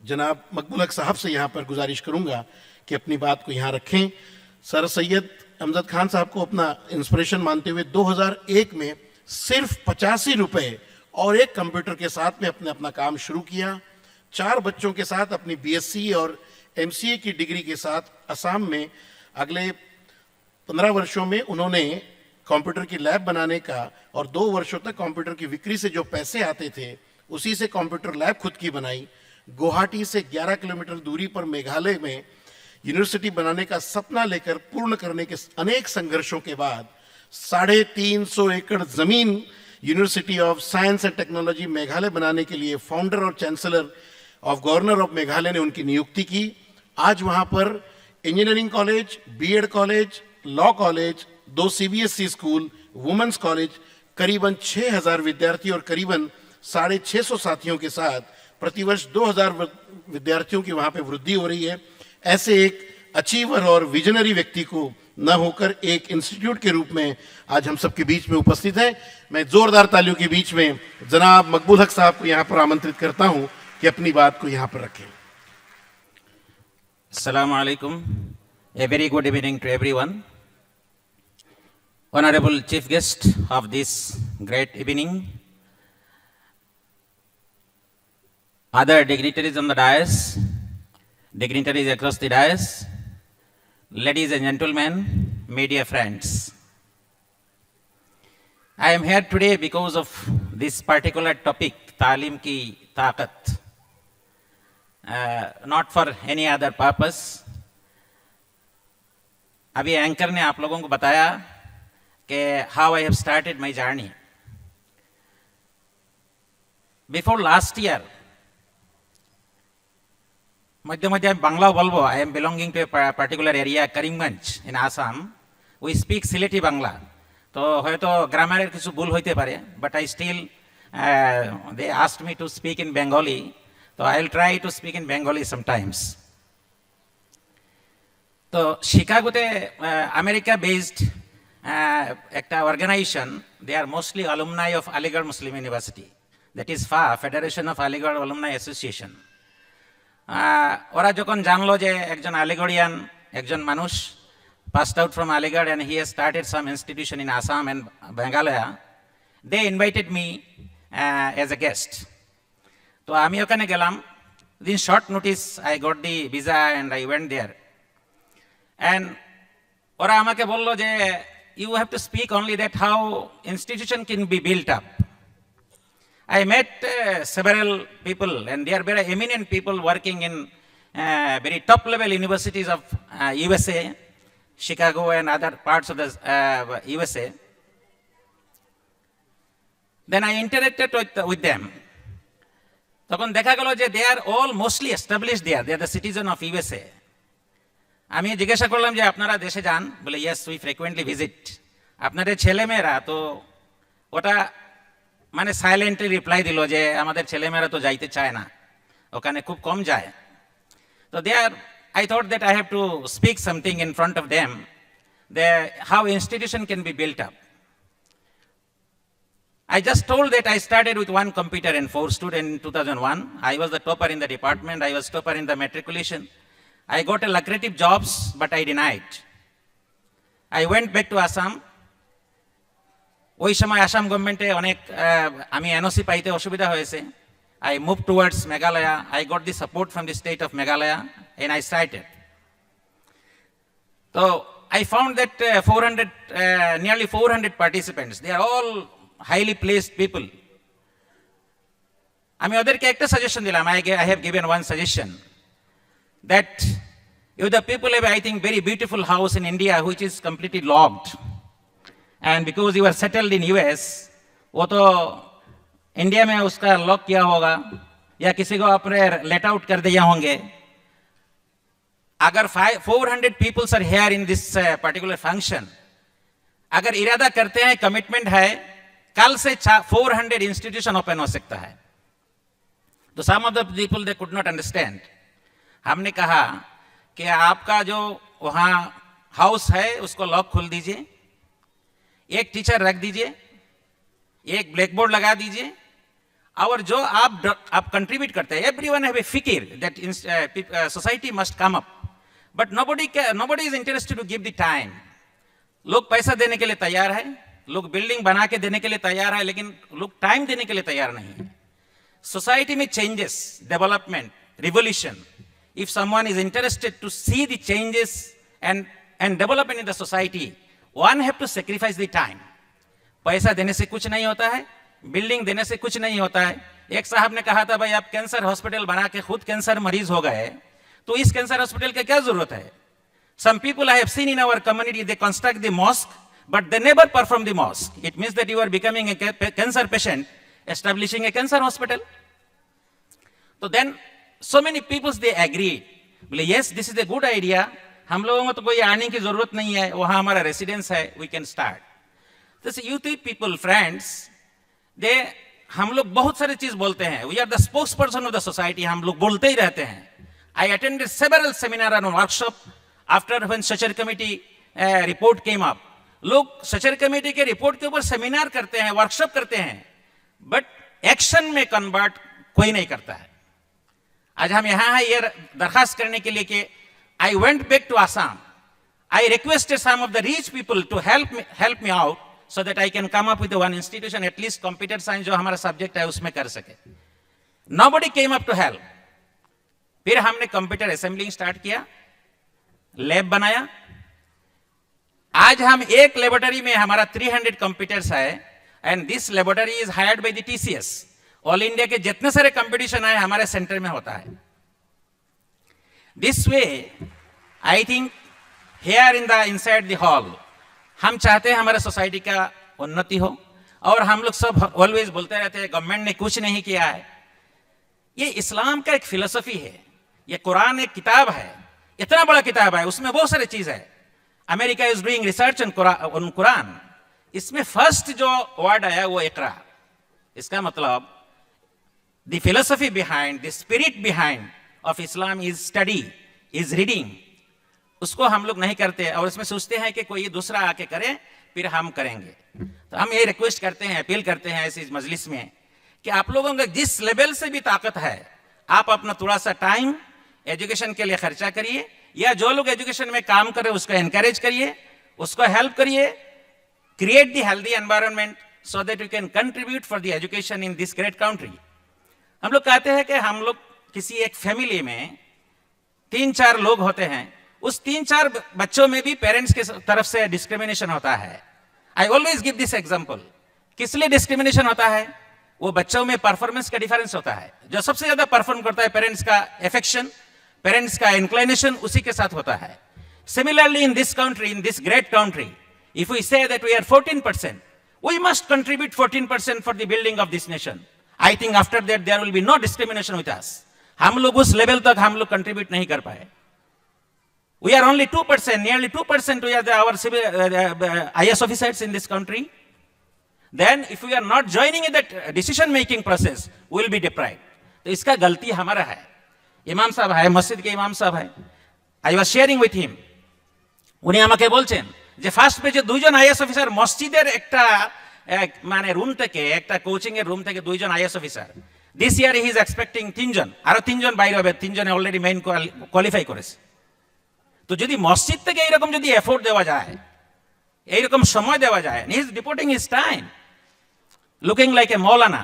जनाब मकबूल हक साहब से यहाँ पर गुजारिश करूँगा कि अपनी बात को यहाँ रखें। सर सैयद अमजद खान साहब को अपना इंस्पिरेशन मानते हुए 2001 में सिर्फ 85 रुपए और एक कंप्यूटर के साथ में अपना काम शुरू किया। 4 बच्चों के साथ अपनी बीएससी और एमसीए की डिग्री के साथ असम में अगले 15 वर्षों में उन्होंने कंप्यूटर की लैब बनाने का और 2 वर्षों तक कंप्यूटर की बिक्री से जो पैसे आते थे उसी से कंप्यूटर लैब खुद की बनाई। गुवाहाटी से 11 किलोमीटर दूरी पर मेघालय में यूनिवर्सिटी बनाने का सपना लेकर पूर्ण करने के अनेक संघर्षों के बाद 350 एकड़ जमीन university of science and technology Meghalaya बनाने के लिए फाउंडर और chancellor of governor of Meghalaya ने उनकी नियुक्ति की। आज वहां पर engineering college, BEd college, law college, 2 CBSE school, women's college, करीबन 6000 विद्यार्थी और करीबन 650 साथियों के साथ प्रतिवर्ष 2000 विद्यार्थियों की वहां पे वृद्धि हो रही है। ऐसे एक अचीवर और विजनरी व्यक्ति को न होकर एक इंस्टीट्यूट के रूप में आज हम सबके बीच में उपस्थित है। मैं जोरदार तालियों के बीच में जनाब मकबूल हक साहब को यहाँ पर आमंत्रित करता हूँ कि अपनी बात को यहाँ पर रखें। Assalamu alaikum. A very good evening to everyone. Honorable Chief Guest of this great evening, other dignitaries on the dais, dignitaries across the dais, ladies and gentlemen, media friends. I am here today because of this particular topic, Talim ki Taqat. Not for any other purpose. अभी anchor ने आप लोगों को बताया कि how I have started my journey. Before last year, मध्य मध्य बांग्ला बोलबो. I am belonging to a particular area, Karimganj in Assam. We speak Sylheti Bangla. तो হয়তো গ্রামারের কিছু ভুল হইতে পারে, but I still they asked me to speak in Bengali. So I'll try to speak in Bengali sometimes. So Chicago America based একটা organization, they are mostly alumni of Aligarh Muslim University, that is FA, Federation of Aligarh Alumni Association. ওরা যখন জানলো যে একজন আলিগড়িয়ান একজন মানুষ passed out from Aligarh and he has started some institution in Assam and Meghalaya, they invited me as a guest. তো আমি ওখানে গেলাম. Within short notice I got the visa and I went there. And ওরা আমাকে বলল যে you have to speak only that how institution can be built up. I met several people and they are very eminent people working in very top level universities of USA, Chicago and other parts of the USA. Then I interacted with them. তখন দেখা গেল যে they are all mostly established there, they are the citizen of USA. আমি জিজ্ঞাসা করলাম যে আপনারা দেশে যান? বলে ইয়েস, উই ফ্রিকুয়েন্টলি ভিজিট। আপনাদের ছেলেমেয়েরা? তো ওটা মানে সাইলেন্টলি রিপ্লাই দিল যে আমাদের ছেলেমেয়েরা তো যাইতে চায় না, ওখানে খুব কম যায়। তো they are I thought that I have to speak something in front of them, they how institution can be built up. I just told that I started with 1 computer and 4 students in 2001. I was the topper in the department. I was topper in the matriculation. I got a lucrative jobs, but I denied. I went back to Assam. ওই সময় আসাম গভর্নমেন্টে অনেক আমি NOC পাইতে অসুবিধা হয়েছে. I moved towards Meghalaya. I got the support from the state of Meghalaya and I started. So I found that nearly 400 participants. They are all highly placed people. আমি ওদেরকে একটা সাজেশন দিলাম. I have given one suggestion that if the people have, I think, very beautiful house in India which is completely locked, and because you are settled in US, वो तो India में उसका lock किया होगा या किसी को अपने लेट आउट कर दिया होंगे. अगर 400 people are here in this particular function, अगर इरादा करते हैं, कमिटमेंट है, कल से 400 इंस्टीट्यूशन ओपन हो सकता है. तो some of the people they could not understand. हमने कहा कि आपका जो वहाँ हाउस है उसको लॉक खोल दीजिए, एक टीचर रख दीजिए, एक ब्लैक बोर्ड लगा दीजिए, और जो आप कंट्रीब्यूट करते हैं, एवरीवन हैव ए फिकिर that society must come up, but nobody is interested to give the time. लोग पैसा देने के लिए तैयार है, लोग बिल्डिंग बना के देने के लिए तैयार है, लेकिन लोग टाइम देने के लिए तैयार नहीं है. सोसाइटी में changes, development, revolution, if someone is interested to see the changes and development in the society, one have to sacrifice the time. पैसा देने से कुछ नहीं होता है, बिल्डिंग देने से कुछ नहीं होता है. एक साहब ने कहा था, भाई आप कैंसर हॉस्पिटल बना के खुद कैंसर मरीज हो गए, तो इस कैंसर हॉस्पिटल की क्या जरूरत है? Some people I have seen in our community, they construct the mosque, but they never perform the mosque. It means that you are becoming a cancer patient, establishing a cancer hospital. So then, so many people they agreed. बोले yes, this is a good idea. हम लोगों को तो कोई आने की जरूरत नहीं है, वहाँ हमारा रेसिडेंस है, we can start. This youth people, friends, they हम लोग बहुत सारी चीज बोलते हैं. We are the spokesperson of the society. हम लोग बोलते ही रहते हैं. I attended several seminar and workshop after when Sachar committee report came up. लोग सचर कमेटी के रिपोर्ट के ऊपर सेमिनार करते हैं, वर्कशॉप करते हैं, बट एक्शन में कन्वर्ट कोई नहीं करता है. आज हम यहाँ हैं ये दरखास्त करने के लिए कि I went back to Assam. I requested some of the rich people to help me out so that I can come up with one institution, at least computer science जो हमारा सब्जेक्ट है उसमें कर सके. Nobody came up to help. फिर हमने computer assembling start किया, lab बनाया. आज हम एक लेबोरेटरी में हमारा 300 कंप्यूटर्स है, and this laboratory is hired by the TCS. All India के जितने सारे कंपटीशन है हमारे सेंटर में होता है. This way I think here in the inside the hall हम चाहते हैं हमारे सोसाइटी का उन्नति हो. और हम लोग सब ऑलवेज बोलते रहते हैं गवर्नमेंट ने कुछ नहीं किया है. ये इस्लाम का एक फिलोसफी है. ये कुरान एक किताब है, इतना बड़ा किताब है, उसमें बहुत सारी चीज है. America is doing research on Quran. इसमें फर्स्ट जो वर्ड आया वो इकरा. इसका मतलब the philosophy behind, the spirit behind of Islam is study, is reading. उसको हम लोग नहीं करते और इसमें सोचते हैं कि कोई दूसरा आके करे फिर हम करेंगे. तो हम ये रिक्वेस्ट करते हैं, अपील करते हैं ऐसी मजलिस में कि आप लोगों का जिस लेवल से भी ताकत है, आप अपना थोड़ा सा टाइम एजुकेशन के लिए खर्चा करिए, या जो लोग एजुकेशन में काम कर रहे हैं उसको एनकरेज करिए, उसको हेल्प करिए. Create the healthy environment so that you can contribute for the education in this great country. हम लोग कहते हैं कि हम लोग किसी एक फैमिली में 3-4 लोग होते हैं, उस 3-4 बच्चों में भी पेरेंट्स के तरफ से डिस्क्रिमिनेशन होता है. I always give this example. किस लिए डिस्क्रिमिनेशन होता है? वो बच्चों में परफॉर्मेंस का डिफरेंस होता है. जो सबसे ज्यादा परफॉर्म करता है पेरेंट्स का एफेक्शन, पेरेंट्स का इंक्लिनेशन उसी के साथ होता है. Similarly in this country, in this great country, if we say that we are 14%, we must contribute 14% for the building of this nation. I think after that there will be no discrimination with us. हम लोग उस level तक हम लोग contribute नहीं कर पाए. We are only 2%, nearly 2% we are our IAS officers in this country. Then if we are not joining in that decision making process, we will be deprived. तो इसका गलती हमारा है. इमाम साहब है, मस्जिद के इमाम साहब है. I was sharing with him. উনি আমাকে বলছেন যে ফার্স্ট পেজে দুইজন আইএস অফিসার মসজিদের একটা মানে রুম থেকে, একটা কোচিং এর রুম থেকে দুইজন IAS officer. This year he is expecting 3 জন, আরো 3 জন বাইরে হবে. 3 জনে অলরেডি মেইন কোয়ালিফাই করেছে. তো যদি মসজিদ থেকে এরকম যদি এফোর্ট দেওয়া যায়, এইরকম সময় দেওয়া যায়, he is ডিপোর্টিং his time looking like a Maulana.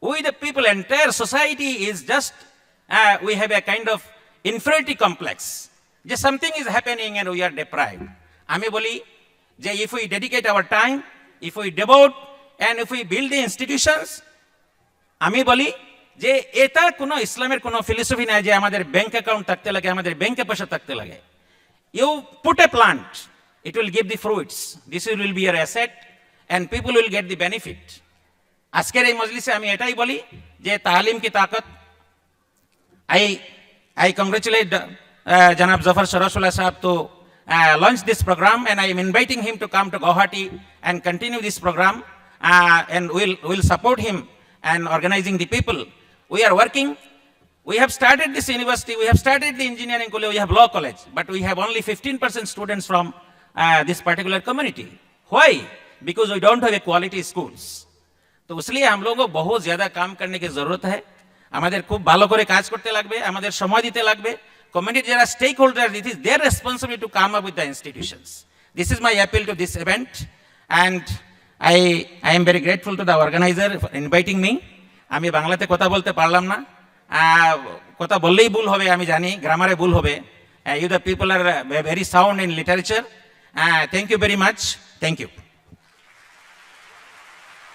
We the people, entire society is just, we have a kind of inferiority complex. Just something is happening and we are deprived. আমি বলি যে if we dedicate our time, if we devote and if we build the institutions, আমি বলি যে এটা কোনো ইসলামের কোনো ফিলোসফি নাই যে আমাদের ব্যাংক অ্যাকাউন্ট থাকতে লাগে, আমাদের ব্যাংকে পয়সা থাকতে লাগে. You put a plant, it will give the fruits. This will be your asset and people will get the benefit. আজকের এই মজলিসে আমি এটাই বলি যে তালিম কি তাকত. I congratulate Janab Zafar Sharafullah Sahab to launch this program, and I am inviting him to come to Guwahati and continue this program, and we'll support him and organizing the people. We are working. We have started this university, we have started the engineering college, we have law college, but we have only 15% students from this particular community. Why? Because we don't have a quality schools. তো इसलिए हम लोगों को बहुत ज्यादा काम करने की जरूरत है আমাদের খুব ভালো করে কাজ করতে লাগবে আমাদের সময় দিতে লাগবে কমিউনিটি যারা stakeholder it is their responsibility to come up with the institutions this is my appeal to this event and I am very grateful to the organizer for inviting me আমি বাংলাতে কথা বলতে পারলাম না কথা বললেই ভুল হবে আমি জানি গ্রামারে ভুল হবে you the people are very sound in literature thank you very much thank you